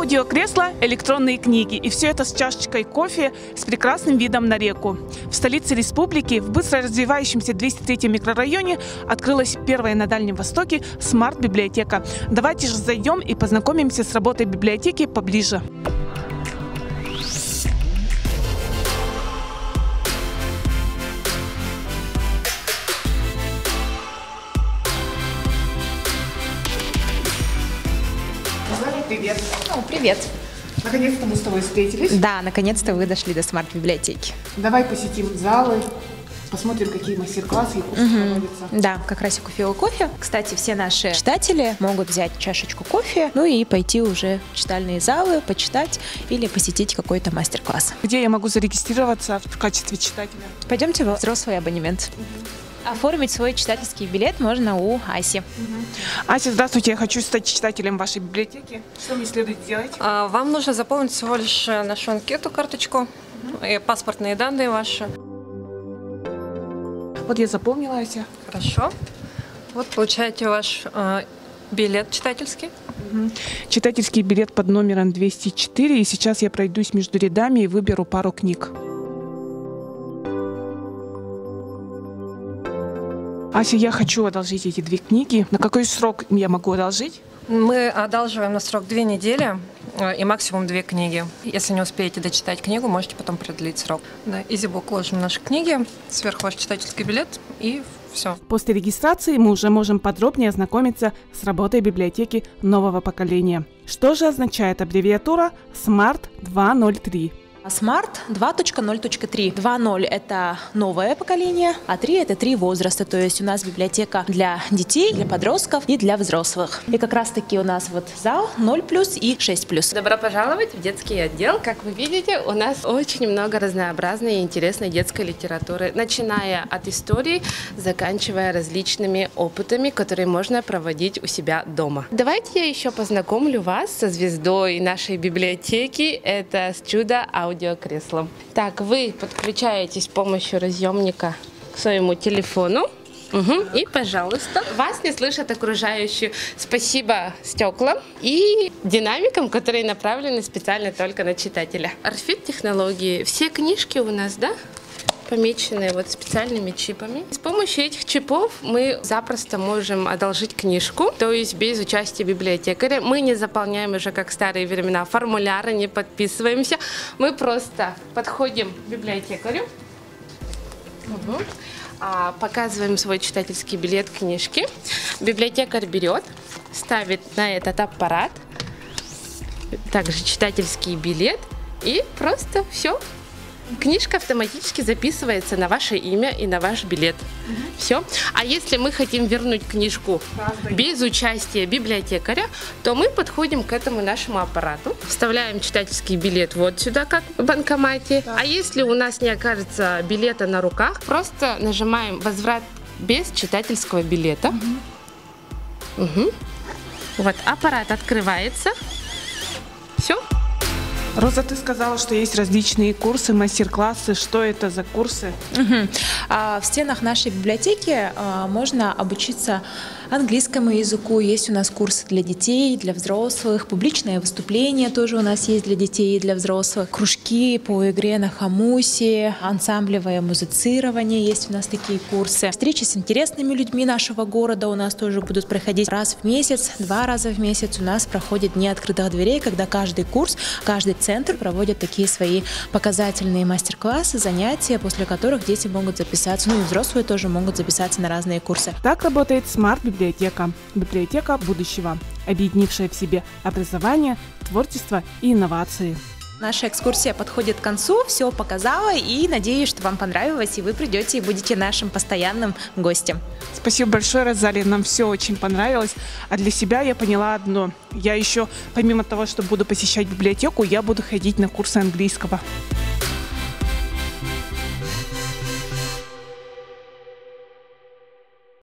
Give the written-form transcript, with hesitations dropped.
Аудиокресла, электронные книги. И все это с чашечкой кофе с прекрасным видом на реку. В столице республики, в быстро развивающемся 203-м микрорайоне, открылась первая на Дальнем Востоке смарт-библиотека. Давайте же зайдем и познакомимся с работой библиотеки поближе. Привет. Привет. Наконец-то мы с тобой встретились. Да, наконец-то вы дошли до смарт-библиотеки. Давай посетим залы, посмотрим, какие мастер-классы и курсы проводятся. Да, как раз и купила кофе. Кстати, все наши читатели могут взять чашечку кофе, ну и пойти уже в читальные залы, почитать или посетить какой-то мастер-класс. Где я могу зарегистрироваться в качестве читателя? Пойдемте во взрослый абонемент. Оформить свой читательский билет можно у Аси. Ася, здравствуйте, я хочу стать читателем вашей библиотеки. Что мне следует сделать? Вам нужно заполнить всего лишь нашу анкету, карточку, и паспортные данные ваши. Вот я заполнила, Ася. Хорошо. Вот получаете ваш билет читательский. Читательский билет под номером 204. И сейчас я пройдусь между рядами и выберу пару книг. Ася, я хочу одолжить эти две книги. На какой срок я могу одолжить? Мы одалживаем на срок 2 недели и максимум 2 книги. Если не успеете дочитать книгу, можете потом продлить срок. На EasyBook ложим наши книги, сверху ваш читательский билет и все. После регистрации мы уже можем подробнее ознакомиться с работой библиотеки нового поколения. Что же означает аббревиатура SMART 2.0.3? Smart 2.0.3. 2.0 – это новое поколение, а 3 – это 3 возраста. То есть у нас библиотека для детей, для подростков и для взрослых. И как раз-таки у нас вот зал 0+ и 6+. Добро пожаловать в детский отдел. Как вы видите, у нас очень много разнообразной и интересной детской литературы, начиная от истории, заканчивая различными опытами, которые можно проводить у себя дома. Давайте я еще познакомлю вас со звездой нашей библиотеки. Это чудо аудиокреслом. Так, вы подключаетесь с помощью разъемника к своему телефону. И, пожалуйста, вас не слышат окружающие. Спасибо стеклам и динамикам, которые направлены специально только на читателя. RFID технологии. Все книжки у нас, да, помеченные вот специальными чипами. С помощью этих чипов мы запросто можем одолжить книжку, то есть без участия библиотекаря. Мы не заполняем уже, как в старые времена, формуляры, не подписываемся. Мы просто подходим к библиотекарю, показываем свой читательский билет книжки. Библиотекарь берет, ставит на этот аппарат также читательский билет и просто все. Книжка автоматически записывается на ваше имя и на ваш билет. Все. А если мы хотим вернуть книжку без участия библиотекаря, то мы подходим к этому нашему аппарату, вставляем читательский билет вот сюда, как в банкомате. А если у нас не окажется билета на руках, просто нажимаем «Возврат без читательского билета». Вот, аппарат открывается. Все. Роза, ты сказала, что есть различные курсы, мастер-классы. Что это за курсы? В стенах нашей библиотеки можно обучиться английскому языку. Есть у нас курсы для детей, для взрослых. Публичное выступление тоже у нас есть для детей и для взрослых. Кружки по игре на хомусе, ансамблевое музицирование. Есть у нас такие курсы. Встречи с интересными людьми нашего города у нас тоже будут проходить раз в месяц, 2 раза в месяц. У нас проходят дни открытых дверей, когда каждый курс, каждый центр проводит такие свои показательные мастер-классы, занятия, после которых дети могут записаться, ну и взрослые тоже могут записаться на разные курсы. Так работает смарт-библиотека. Библиотека будущего, объединившая в себе образование, творчество и инновации. Наша экскурсия подходит к концу, все показала, и надеюсь, что вам понравилось, и вы придете и будете нашим постоянным гостем. Спасибо большое, Розалия, нам все очень понравилось. А для себя я поняла одно. Я еще, помимо того, что буду посещать библиотеку, я буду ходить на курсы английского.